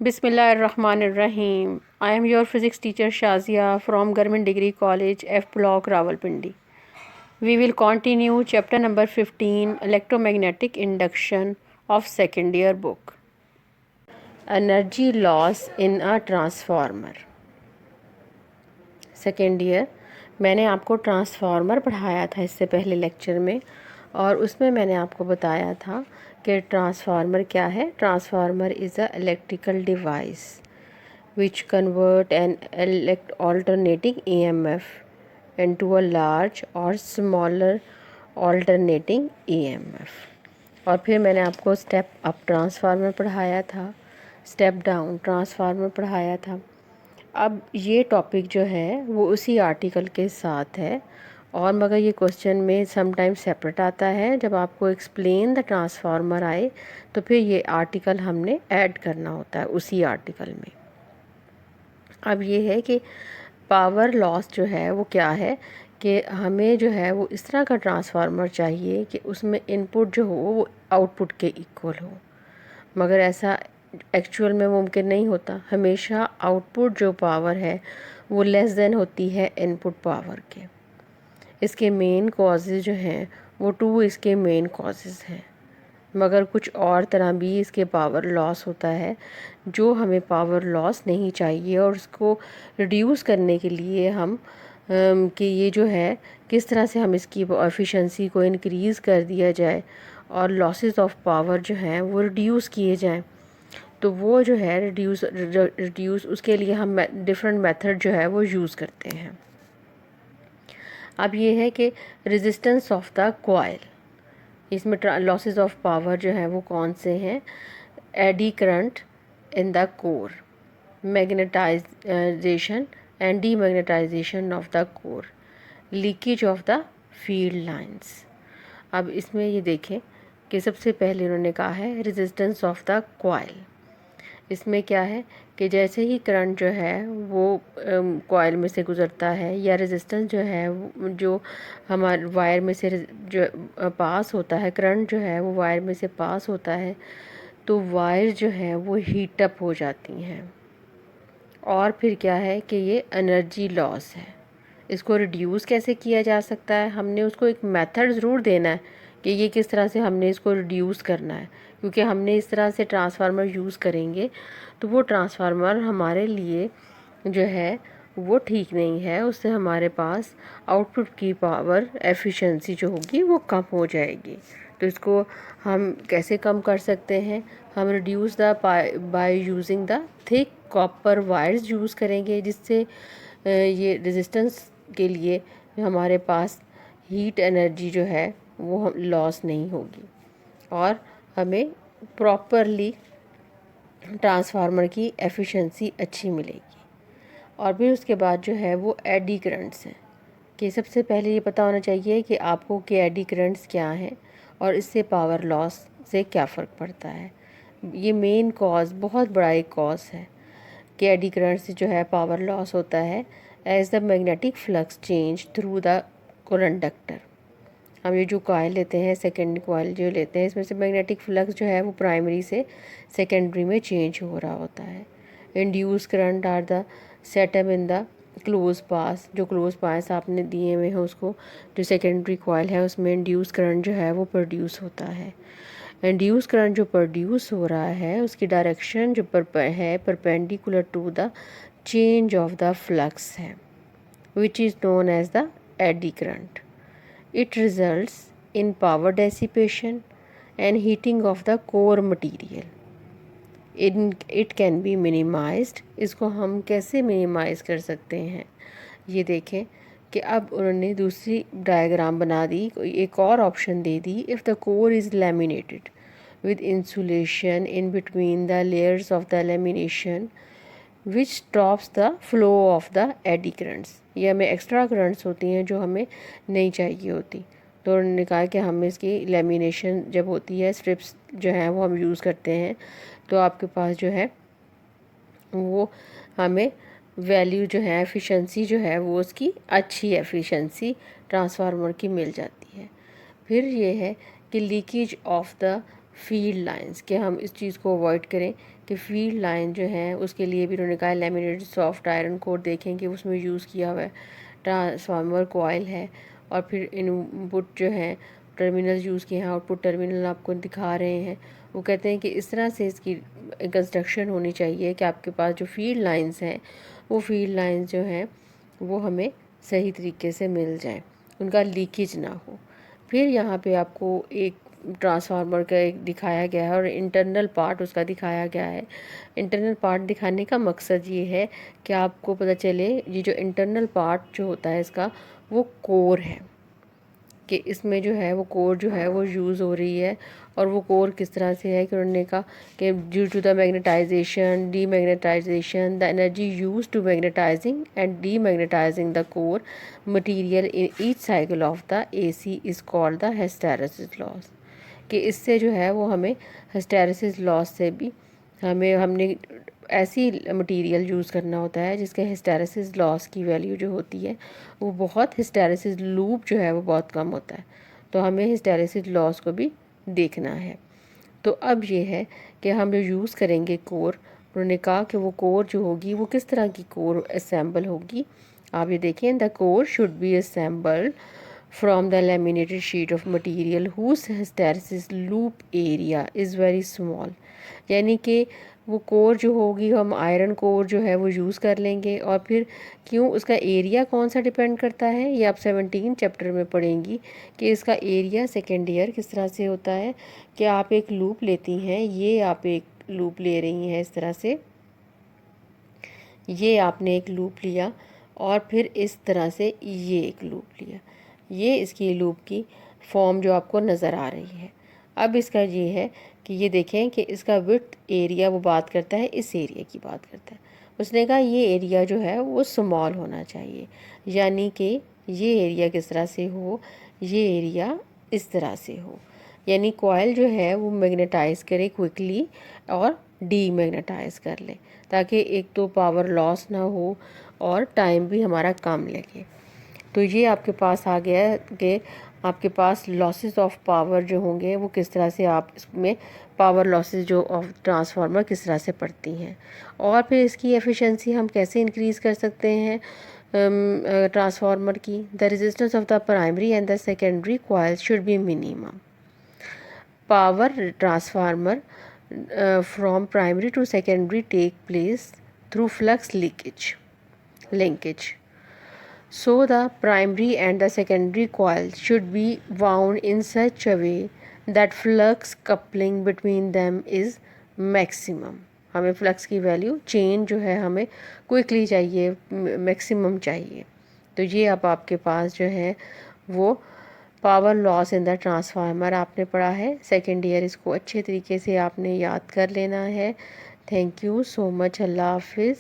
Bismillahirrahmanirrahim. I am your physics teacher Shazia from Government Degree College, F Block, Rawalpindi. We will continue chapter number 15, Electromagnetic Induction of second year book. Energy loss in a transformer. Second year मैंने आपको transformer पढ़ाया था इससे पहले lecture में, और उसमें मैंने आपको बताया था कि ट्रांसफार्मर क्या है. Transformer is a electrical device which convert an alternating EMF into a large or smaller alternating EMF. और फिर मैंने आपको स्टेप अप ट्रांसफार्मर पढ़ाया था, स्टेप डाउन ट्रांसफार्मर पढ़ाया था. अब ये टॉपिक जो है वो उसी आर्टिकल के साथ है, और मगर ये क्वेश्चन में समटाइम सेपरेट आता है. जब आपको एक्सप्लेन द ट्रांसफार्मर आए तो फिर ये आर्टिकल हमने ऐड करना होता है उसी आर्टिकल में. अब ये है कि पावर लॉस जो है वो क्या है कि हमें जो है वो इस तरह का ट्रांसफार्मर चाहिए कि उसमें इनपुट जो हो वो आउटपुट के इक्वल हो, मगर ऐसा एक्चुअल में मुमकिन नहीं होता. हमेशा आउटपुट जो पावर है वो लेस देन होती है इनपुट पावर के. इसके मेन कॉजेज़ जो हैं वो टू इसके मेन कॉजेज़ हैं, मगर कुछ और तरह भी इसके पावर लॉस होता है जो हमें पावर लॉस नहीं चाहिए, और उसको रिड्यूस करने के लिए हम कि ये जो है किस तरह से हम इसकी एफिशिएंसी को इंक्रीज़ कर दिया जाए और लॉसेस ऑफ पावर जो हैं वो रिड्यूस किए जाएं. तो वो जो है रिड्यूस उसके लिए हम डिफरेंट मेथड जो है वो यूज़ करते हैं. अब ये है कि रेजिस्टेंस ऑफ द कॉइल, इसमें लॉसेस ऑफ पावर जो है वो कौन से हैं. Eddy current in the core, magnetisation and demagnetisation of the core, leakage of the field lines. अब इसमें ये देखें कि सबसे पहले उन्होंने कहा है रेजिस्टेंस ऑफ द कॉइल. इसमें क्या है कि जैसे ही करंट जो है वो कॉइल में से गुज़रता है, या रेजिस्टेंस जो है जो हमारे वायर में से जो पास होता है, करंट जो है वो वायर में से पास होता है, तो वायर जो है वो हीट अप हो जाती हैं. और फिर क्या है कि ये एनर्जी लॉस है. इसको रिड्यूस कैसे किया जा सकता है, हमने उसको एक मेथड ज़रूर देना है कि ये किस तरह से हमने इसको रिड्यूस करना है, क्योंकि हमने इस तरह से ट्रांसफार्मर यूज़ करेंगे तो वो ट्रांसफार्मर हमारे लिए जो है वो ठीक नहीं है. उससे हमारे पास आउटपुट की पावर एफिशिएंसी जो होगी वो कम हो जाएगी. तो इसको हम कैसे कम कर सकते हैं, हम reduce the by using the thick copper wires use करेंगे, जिससे ये रेजिस्टेंस के लिए हमारे पास हीट एनर्जी जो है वो लॉस नहीं होगी, और हमें प्रॉपरली ट्रांसफार्मर की एफिशिएंसी अच्छी मिलेगी. और फिर उसके बाद जो है वो एडी करंट्स हैं, कि सबसे पहले ये पता होना चाहिए कि आपको कि एडी करंट्स क्या हैं और इससे पावर लॉस से क्या फ़र्क पड़ता है. ये मेन कॉज, बहुत बड़ा एक कॉज है कि एडी करंट से जो है पावर लॉस होता है as the magnetic flux change through the conductor. हम ये जो कॉइल लेते हैं, सेकेंड कॉइल जो लेते हैं, इसमें से मैग्नेटिक फ्लक्स जो है वो प्राइमरी से सेकेंडरी में चेंज हो रहा होता है. Induce current are the setup in the closed path, जो क्लोज पास आपने दिए हुए हैं उसको, जो सेकेंडरी कॉइल है उसमें इंड्यूस करंट जो है वो प्रोड्यूस होता है. इंड्यूस करंट जो प्रोड्यूस हो रहा है उसकी डायरेक्शन जो है perpendicular to the change of the flux है, which is known as the eddy current. It results in power dissipation and heating of the core material. It can be minimized. इसको हम कैसे मिनिमाइज़ कर सकते हैं, ये देखें कि अब उन्होंने दूसरी डायग्राम बना दी, एक और option they the. If the core is laminated with insulation in between the layers of the lamination which stops the flow of the eddy currents. ये हमें एक्स्ट्रा करंट्स होती हैं जो हमें नहीं चाहिए होती. तो उन्होंने कहा कि हम इसकी लेमिनेशन जब होती है, स्ट्रिप्स जो हैं वो हम यूज़ करते हैं, तो आपके पास जो है वो हमें वैल्यू जो है एफिशिएंसी जो है वो उसकी अच्छी एफिशिएंसी ट्रांसफार्मर की मिल जाती है. फिर ये है कि leakage of the field lines, कि हम इस चीज़ को अवॉइड करें कि फील्ड लाइन जो है उसके लिए भी उन्होंने कहा लैमिनेटेड सॉफ्ट आयरन कोर देखें कि उसमें यूज़ किया हुआ है ट्रांसफार्मर कॉइल है, और फिर इनपुट जो है टर्मिनल यूज़ किए हैं, आउटपुट टर्मिनल आपको दिखा रहे हैं। वो कहते हैं कि इस तरह से इसकी कंस्ट्रक्शन होनी चाहिए कि आपके पास जो फील्ड लाइंस हैं वो फील्ड लाइंस जो हैं वो हमें सही तरीके से मिल जाएं, उनका लीकेज ना हो। फिर यहाँ पे आपको एक ट्रांसफार्मर का एक दिखाया गया है और इंटरनल पार्ट उसका दिखाया गया है। इंटरनल पार्ट दिखाने का मकसद ये है कि आपको पता चले ये जो इंटरनल पार्ट जो होता है इसका वो कोर है, कि इसमें जो है वो कोर जो है वो यूज़ हो रही है। और वो कोर किस तरह से है कि उन्होंने कहा कि due to the magnetisation demagnetisation the energy use to magnetising and demagnetising the core material in each cycle of the AC is called the hysteresis loss, कि इससे जो है वो हमें हिस्टैरिसीस लॉस से भी हमने ऐसी मटेरियल यूज़ करना होता है जिसके हिस्टैरिसीस लॉस की वैल्यू जो होती है वो बहुत, हिस्टैरिसीस लूप जो है वो बहुत कम होता है। तो हमें हिस्टैरिसीस लॉस को भी देखना है। तो अब ये है कि हम जो यूज़ करेंगे कोर, उन्होंने कहा कि वो कोर जो होगी वो किस तरह की कोर असेंबल होगी। आप ये देखें, the core should be assembled from the laminated sheet of material whose hysteresis loop area is very small, यानी कि वो कोर जो होगी हम आयरन कोर जो है वो यूज़ कर लेंगे। और फिर क्यों, उसका एरिया कौन सा डिपेंड करता है, ये आप 17 चैप्टर में पढ़ेंगी कि इसका एरिया सेकेंड ईयर किस तरह से होता है। कि आप एक लूप लेती हैं, ये आप एक लूप ले रही हैं इस तरह से, ये आपने एक लूप लिया और फिर इस तरह से ये एक लूप लिया, ये इसकी लूप की फॉर्म जो आपको नज़र आ रही है। अब इसका ये है कि ये देखें कि इसका विड्थ एरिया वो बात करता है, इस एरिया की बात करता है। उसने कहा ये एरिया जो है वो स्मॉल होना चाहिए, यानी कि ये एरिया किस तरह से हो, ये एरिया इस तरह से हो, यानी कॉइल जो है वो मैग्नेटाइज करे क्विकली और डीमैग्नेटाइज कर ले, ताकि एक तो पावर लॉस ना हो और टाइम भी हमारा कम लगे। तो ये आपके पास आ गया है कि आपके पास लॉसेस ऑफ पावर जो होंगे वो किस तरह से, आप इसमें पावर लॉसेस जो ऑफ ट्रांसफार्मर किस तरह से पड़ती हैं, और फिर इसकी एफिशिएंसी हम कैसे इंक्रीज़ कर सकते हैं ट्रांसफार्मर की। The resistance of the primary and the secondary coils should be minimum. Power transformer from primary to secondary take place through flux linkage. So the primary and the secondary coils should be wound in such a way that flux coupling between them is maximum. हमें flux की value change जो है हमें quickly चाहिए, maximum चाहिए। तो ये अब आपके पास जो है वो power loss in the transformer आपने पढ़ा है सेकेंड ईयर, इसको अच्छे तरीके से आपने याद कर लेना है। थैंक यू सो मच, अल्लाह हाफिज़।